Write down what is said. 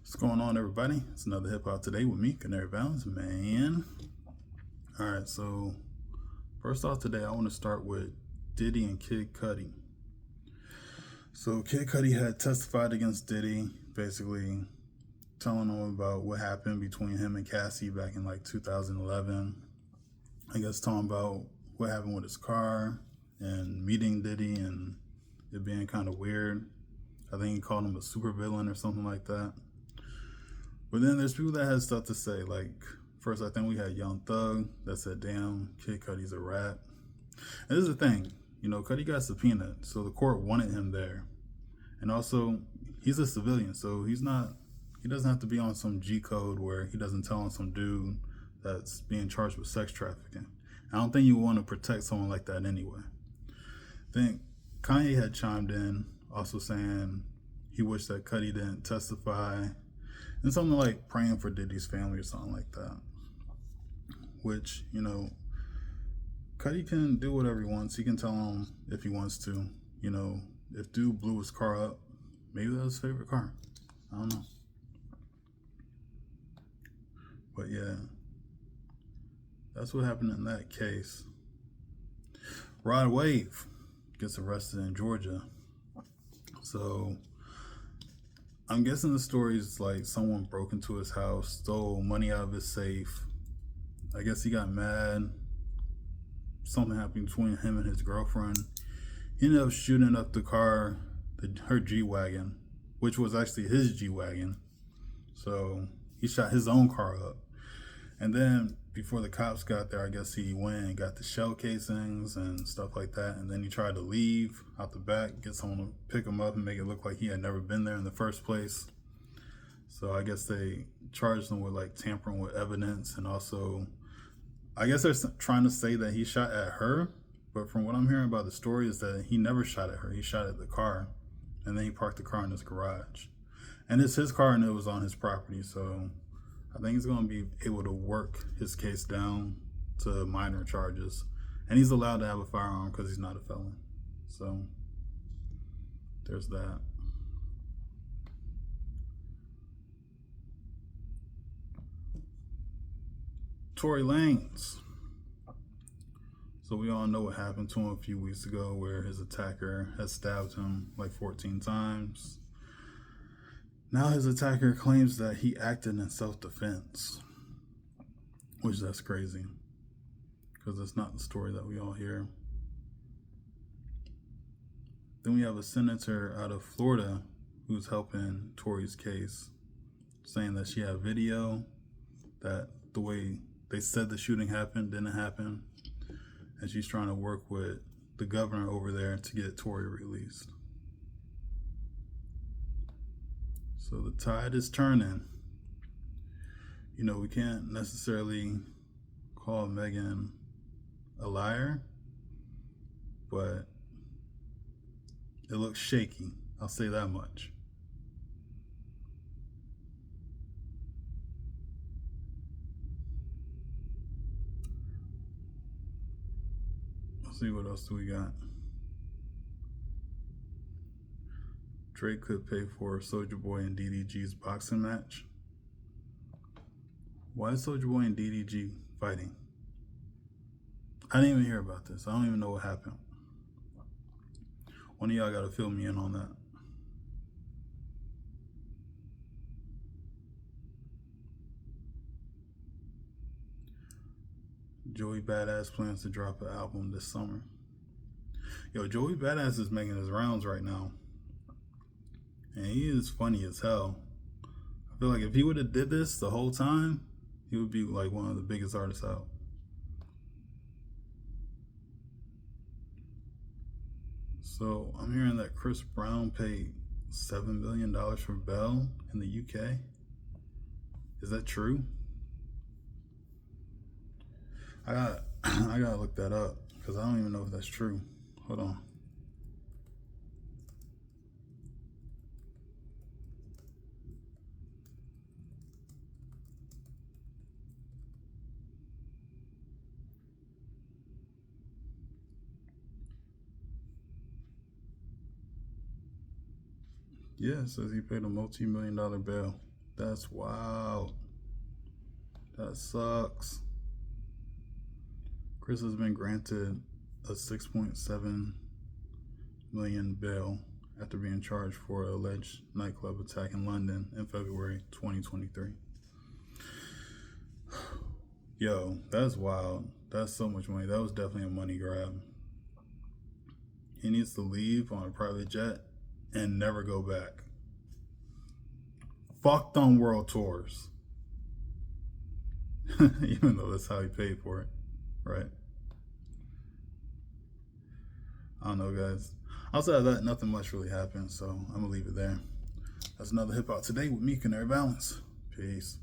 What's going on, everybody? It's another Hip Hop Today with me, CanaryValens, man. Alright, so first off today, I want to start with Diddy and Kid Cudi. So Kid Cudi had testified against Diddy, basically telling him about what happened between him and Cassie back in like 2011. I guess talking about what happened with his car and meeting Diddy and it being kind of weird. I think he called him a supervillain or something like that. But then there's people that had stuff to say. Like, first, I think we had Young Thug that said, damn, Kid Cudi's a rat. And this is the thing, Cudi got subpoenaed, so the court wanted him there. And also, he's a civilian, so he doesn't have to be on some G code where he doesn't tell on some dude that's being charged with sex trafficking. I don't think you want to protect someone like that anyway. I think Kanye had chimed in, also saying he wished that Cudi didn't testify. And something like praying for Diddy's family or something like that. Which, Cudi can do whatever he wants. He can tell him if he wants to. If dude blew his car up, maybe that was his favorite car. I don't know. But yeah, that's what happened in that case. Rod Wave gets arrested in Georgia. So I'm guessing the story is like someone broke into his house, stole money out of his safe. I guess he got mad. Something happened between him and his girlfriend. He ended up shooting up the car, her G-Wagon, which was actually his G-Wagon. So he shot his own car up. And then before the cops got there, I guess he went and got the shell casings and stuff like that. And then he tried to leave out the back, get someone to pick him up and make it look like he had never been there in the first place. So I guess they charged him with like tampering with evidence. And also, I guess they're trying to say that he shot at her. But from what I'm hearing about the story is that he never shot at her. He shot at the car. And then he parked the car in his garage. And it's his car and it was on his property. So I think he's going to be able to work his case down to minor charges. And he's allowed to have a firearm because he's not a felon. So there's that. Tory Lanez. So we all know what happened to him a few weeks ago where his attacker had stabbed him like 14 times. Now his attacker claims that he acted in self-defense, which that's crazy because that's not the story that we all hear. Then we have a senator out of Florida who's helping Tory's case, saying that she had video that the way they said the shooting happened didn't happen, and she's trying to work with the governor over there to get Tory released. So the tide is turning. We can't necessarily call Megan a liar, but it looks shaky. I'll say that much. Let's see, what else do we got? Drake could pay for Soulja Boy and DDG's boxing match. Why is Soulja Boy and DDG fighting? I didn't even hear about this. I don't even know what happened. One of y'all gotta fill me in on that. Joey Badass plans to drop an album this summer. Yo, Joey Badass is making his rounds right now. And he is funny as hell. I feel like if he would have did this the whole time, he would be like one of the biggest artists out. So I'm hearing that Chris Brown paid $7 million for Bell in the UK. Is that true? I gotta look that up because I don't even know if that's true. Hold on. Yeah, it says he paid a multi-million-dollar bail. That's wild. That sucks. Chris has been granted a $6.7 million bail after being charged for an alleged nightclub attack in London in February 2023. Yo, that's wild. That's so much money. That was definitely a money grab. He needs to leave on a private jet and never go back. Fucked on world tours. Even though that's how he paid for it, right? I don't know, guys. Outside of that, nothing much really happened, so I'm gonna leave it there. That's another Hip Hop Today with me, CanaryValens. Peace.